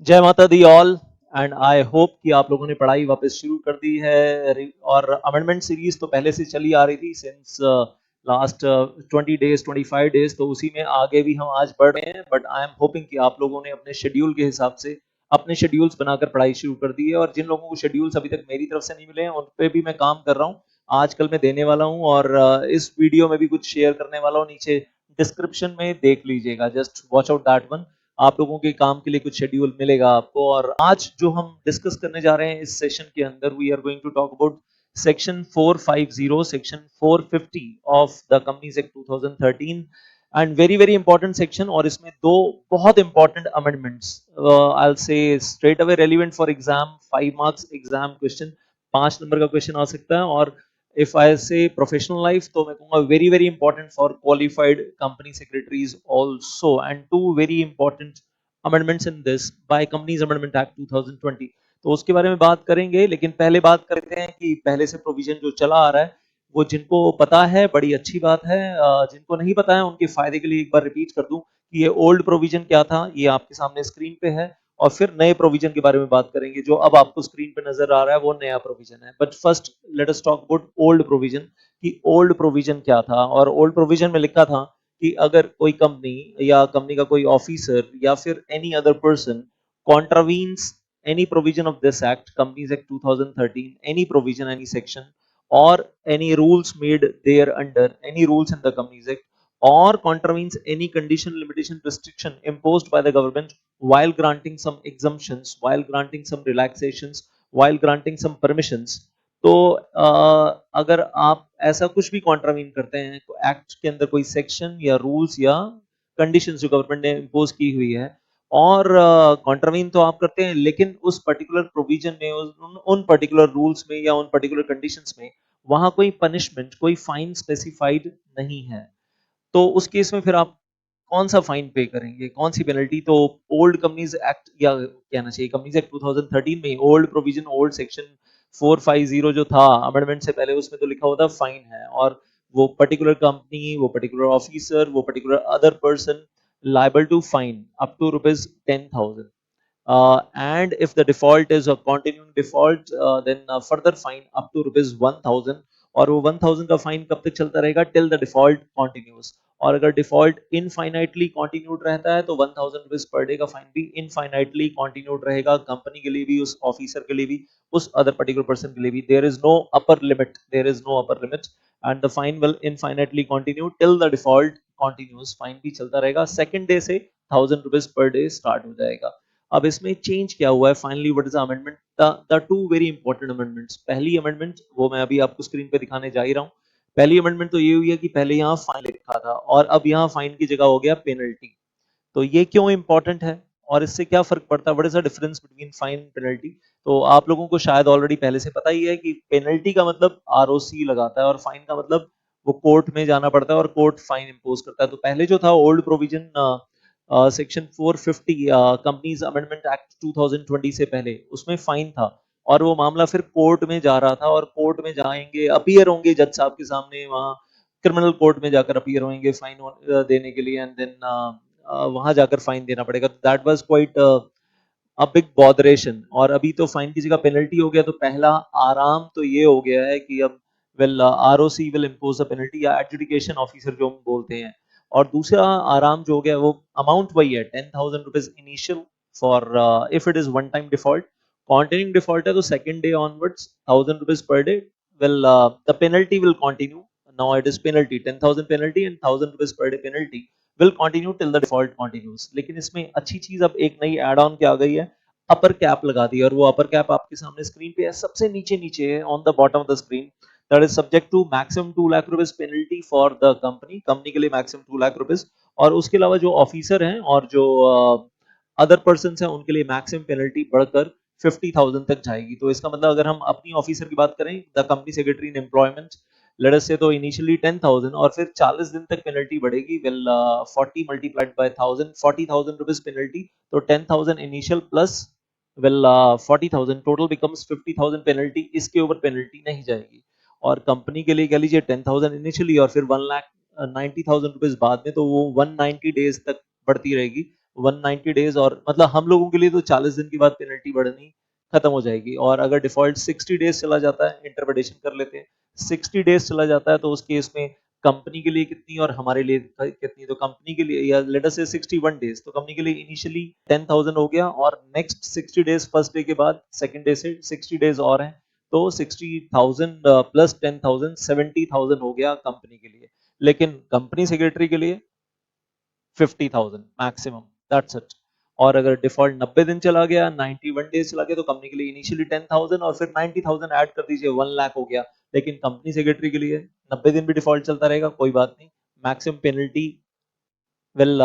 जय माता the all and I hope कि आप लोगों ने पढ़ाई वापस शुरू कर दी है। और अमेंडमेंट सीरीज तो पहले से चली आ रही थी सिंस लास्ट 20 डेज 25 डेज, तो उसी में आगे भी हम आज बढ़ रहे हैं। बट आई एम होपिंग कि आप लोगों ने अपने शेड्यूल के हिसाब से अपने शेड्यूल्स बनाकर पढ़ाई शुरू कर दी है। और जिन लोगों को शेड्यूल्स अभी तक मेरी तरफ से नहीं मिले हैं उन पे भी मैं काम कर रहा हूँ, आजकल मैं देने वाला हूँ। और इस वीडियो में भी कुछ शेयर करने वाला हूँ, नीचे डिस्क्रिप्शन में देख लीजिएगा, just watch out that one. आप लोगों के काम के लिए कुछ शेड्यूल मिलेगा आपको। और आज जो हम डिस्कस करने जा रहे हैं इस सेशन के अंदर, we are going to talk about section 450 section 450 of the companies act 2013 and very very important section. और इसमें दो बहुत important amendments, I will say straight away relevant for exam, 5 marks exam question, 5 number का question आ सकता है। और if I say professional life, तो मैं कहूँगा very very important for qualified company secretaries also, and two very important amendments in this by Companies Amendment Act 2020। तो उसके बारे में बात करेंगे, लेकिन पहले बात करते हैं कि पहले से प्रोविजन जो चला आ रहा है वो जिनको पता है बड़ी अच्छी बात है, जिनको नहीं पता है उनके फायदे के लिए एक बार रिपीट कर दूं कि ये ओल्ड प्रोविजन क्या था, ये आपके सामने स्क्रीन पे है। और फिर नए प्रोविजन के बारे में बात करेंगे, जो अब आपको स्क्रीन पे नजर आ रहा है वो नया प्रोविजन है। But first let us talk about old provision, कि ओल्ड प्रोविजन क्या था। और ओल्ड प्रोविजन में लिखा था कि अगर कोई कंपनी या कंपनी का कोई ऑफिसर या फिर any other person contravenes any provision of this act, Companies Act 2013, any provision, any section, or any rules made there under any rules in the Companies Act, or contravenes any condition, limitation, restriction imposed by the government while granting some exemptions, while granting some relaxations, while granting some permissions। तो अगर आप ऐसा कुछ भी contravene करते हैं तो act के अंदर कोई सेक्शन या रूल्स या कंडीशंस जो गवर्नमेंट ने इम्पोज की हुई है, और कॉन्ट्रावीन तो आप करते हैं, लेकिन उस पर्टिकुलर प्रोविजन में, उन पर्टिकुलर रूल्स में या उन पर्टिकुलर कंडीशंस में वहां कोई पनिशमेंट, कोई फाइन स्पेसिफाइड नहीं है, तो उस केस में फिर आप कौन सा फाइन पे करेंगे, कौन सी पेनल्टी। तो ओल्ड कंपनीज एक्ट, या कहना चाहिए कंपनीज एक्ट 2013 में ओल्ड प्रोविजन, ओल्ड सेक्शन 450 जो था अमेंडमेंट से पहले, उसमें तो लिखा होता फाइन है, और वो पर्टिकुलर कंपनी, वो पर्टिकुलर ऑफिसर, वो particular other person liable to fine up to rupees 10,000, and if the default is a continuing default, then further fine up to rupees 1,000। और वो 1,000 का फाइन कब तक चलता रहेगा, टिल द डिफॉल्ट कॉन्टिन्यूस। और अगर डिफॉल्ट इनफाइनाइटली कॉन्टिन्यूड रहता है तो 1,000 रुपीज पर डे का फाइन भी इनफाइनाइटली कॉन्टिन्यूड रहेगा, कंपनी के लिए भी, उस ऑफिसर के लिए भी, उस अदर पर्टिकुलर पर्सन के लिए भी। There is no upper limit, there is no upper limit, and the fine will infinitely continue till the default continues. Fine भी चलता रहेगा, सेकंड डे से 1,000 रुपीज पर डे स्टार्ट हो जाएगा। अब इसमें चेंज क्या हुआ है, finally what is the amendment, the two very important amendments. पहली अमेंडमेंट वो मैं अभी आपको स्क्रीन पे दिखाने जा ही रहा हूँ। पहली अमेंडमेंट तो ये हुई है कि पहले यहाँ फाइन लिखा था और अब यहाँ फाइन की जगह हो गया पेनल्टी। तो ये क्यों इंपॉर्टेंट है और इससे क्या फर्क पड़ता है, what is the difference between fine and penalty. तो आप लोगों को शायद ऑलरेडी पहले से पता ही है कि पेनल्टी का मतलब आरओसी लगाता है और फाइन का मतलब वो कोर्ट में जाना पड़ता है और कोर्ट फाइन इंपोज करता है। तो पहले जो था old provision, section 450 companies amendment act 2020 से पहले, उसमें फाइन था और वो मामला फिर कोर्ट में जा रहा था, और कोर्ट में जाएंगे, अपीयर होंगे जज साहब के सामने, वहाँ क्रिमिनल कोर्ट में जाकर अपीयर होंगे फाइन देने के लिए, एंड देन वहां जाकर फाइन देना पड़ेगा। That was quite a big botheration. और अभी तो फाइन की जगह पेनल्टी हो गया, तो पहला आराम तो ये हो गया है कि अब well ROC will impose a penalty, या एडजुडिकेशन ऑफिसर जो हम बोलते हैं। और दूसरा आराम जो हो गया वो अमाउंट वही है, 10,000 rupees initial for if it is one time default. Continuing default है तो second day onwards 1,000 rupees per day. Well the penalty will continue, now it is penalty 10,000 penalty and 1,000 rupees per day penalty will continue till the default continuous. लेकिन इसमें अच्छी चीज अब एक नई add on क्या आ गई है, अपर कैप लगा दी है। और वो अपर कैप आपके सामने स्क्रीन पे है, सबसे नीचे नीचे है on the bottom of the screen, that is subject to maximum 2 lakh rupees penalty for the company, company के लिए मैक्सिमम 2 लाख रुपीज। और उसके अलावा जो ऑफिसर हैं और जो अदर पर्सन हैं उनके लिए मैक्सिमम पेनल्टी बढ़कर 50,000 तक जाएगी। तो इसका मतलब अगर हम अपनी ऑफिसर की बात करें, the company secretary in employment, let us से, तो इनिशियली 10,000 और फिर 40 दिन तक पेनल्टी बढ़ेगी। Well 40 multiplied by 1,000, 40,000 rupees penalty, तो 10,000 initial plus well 40,000 total becomes 50,000 penalty, इसके ऊपर पेनल्टी नहीं जाएगी। और कंपनी के लिए कह लीजिए 10,000 इनिशियली और फिर 1,90,000 रुपीज बाद में, तो वो 190 डेज तक बढ़ती रहेगी, 190 डेज, और मतलब हम लोगों के लिए तो 40 दिन के बाद पेनल्टी बढ़नी खत्म हो जाएगी। और अगर डिफॉल्ट 60 डेज चला जाता है, इंटरप्रिटेशन कर लेते हैं, 60 डेज चला जाता है तो उस केस में कंपनी के लिए कितनी और हमारे लिए कितनी, तो कंपनी के लिए या लेट अस से 61 डेज, तो कंपनी के लिए इनिशियली 10,000 हो गया, और नेक्स्ट 60 डेज फर्स्ट डे के बाद सेकंड डे से 60 डेज और हैं, तो 60,000 प्लस 10,000 70,000 हो गया कंपनी के लिए। लेकिन कंपनी सेक्रेटरी के लिए 50,000 मैक्सिमम, दैट्स इट। और अगर डिफॉल्ट 90 दिन चला गया, 91 डेज चला गया, तो कंपनी के लिए इनिशियली 10,000 और फिर 90,000 ऐड कर दीजिए, 1 लाख हो गया। लेकिन कंपनी सेक्रेटरी के लिए 90 दिन भी डिफॉल्ट चलता रहेगा, कोई बात नहीं, maximum penalty well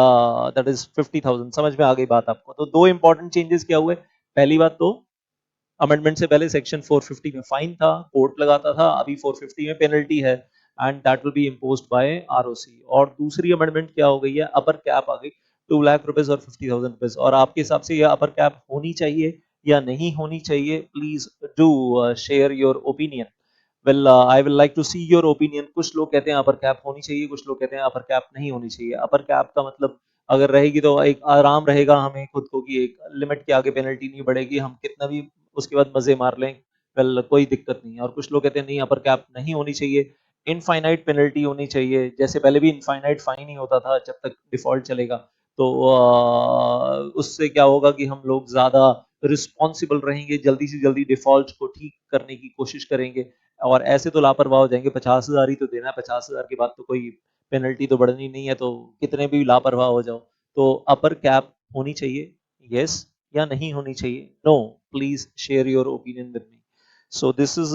that is 50,000। समझ में आ गई बात आपको? तो दो इंपॉर्टेंट चेंजेस क्या हुए, पहली बात तो अमेंडमेंट से पहले सेक्शन 450 में फाइन था, कोर्ट लगाता था, अभी 450 में पेनल्टी है, and that will be imposed by ROC. और दूसरी अमेंडमेंट क्या हो गई है, अपर कैप आ गई 2 लाख रुपीस और 50,000 रुपीस। और आपके हिसाब से यह अपर कैप होनी चाहिए या नहीं होनी चाहिए? Please do share your opinion. Well I will like to see your opinion. कुछ लोग कहते हैं अपर कैप होनी चाहिए, कुछ लोग कहते हैं अपर कैप नहीं होनी चाहिए। अपर कैप का मतलब अगर रहेगी तो एक आराम रहेगा हमें खुद को कि एक लिमिट के आगे पेनल्टी नहीं बढ़ेगी, हम कितना भी उसके बाद मजे मार लें, वेल कोई दिक्कत नहीं है। और कुछ लोग कहते हैं नहीं, अपर कैप नहीं होनी चाहिए, इनफाइनाइट पेनल्टी होनी चाहिए, जैसे पहले भी इनफाइनाइट फाइन ही होता था जब तक डिफॉल्ट चलेगा। तो उससे क्या होगा कि हम लोग ज्यादा रिस्पॉन्सिबल रहेंगे, जल्दी से जल्दी डिफॉल्ट को ठीक करने की कोशिश करेंगे। और ऐसे तो लापरवाह हो जाएंगे, 50,000 ही तो देना है, 50,000 के बाद तो कोई पेनल्टी तो बढ़नी नहीं है, तो कितने भी लापरवाह हो जाओ। तो अपर कैप होनी चाहिए, यस, या नहीं होनी चाहिए, no? Please share your opinion with me. So this is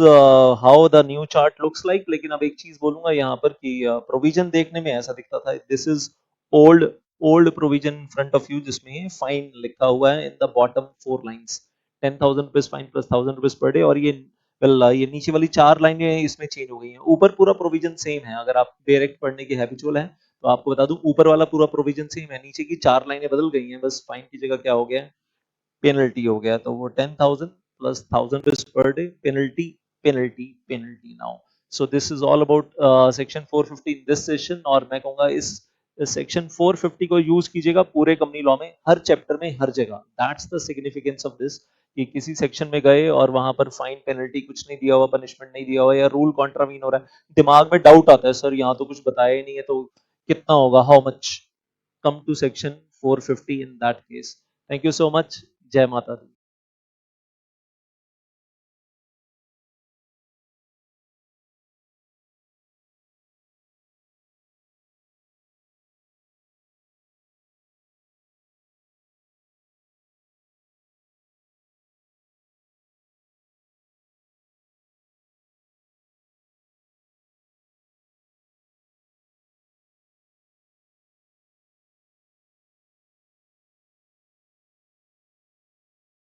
how the new chart looks like. लेकिन अब एक चीज बोलूंगा यहाँ पर कि प्रोविजन देखने में ऐसा दिखता था, this is old old provision in front of you, जिसमें फाइन लिखा हुआ है in the bottom 4 lines, 10,000 rupees fine plus 1,000 rupees per day. और ये वेल ये नीचे वाली 4 लाइनें इसमें चेंज हो गई हैं, ऊपर पूरा प्रोविजन सेम है। अगर आप डायरेक्ट पढ़ने के हैबिचुअल हैं तो आपको बता दूं, ऊपर वाला पूरा प्रोविजन सेम है, नीचे की 4 लाइनें बदल गई हैं, बस फाइन की जगह क्या हो गया है, पेनल्टी हो गया। तो वो 10,000 plus 1,000 rupees per day, penalty penalty penalty now. So this is all about section 450 in this session. और मैं कहूंगा इस सेक्शन 450 को यूज कीजिएगा पूरे कंपनी लॉ में, हर चैप्टर में, हर जगह। That's the significance of this, कि किसी सेक्शन में गए और वहां पर फाइन पेनल्टी कुछ नहीं दिया हुआ, पनिशमेंट नहीं दिया हुआ, या रूल कॉन्ट्रावीन हो रहा है, दिमाग में डाउट आता है, सर यहाँ तो कुछ बताया ही नहीं है, तो कितना होगा, how much? come to section 450 in that case. Thank you so much. Jai Mata Di.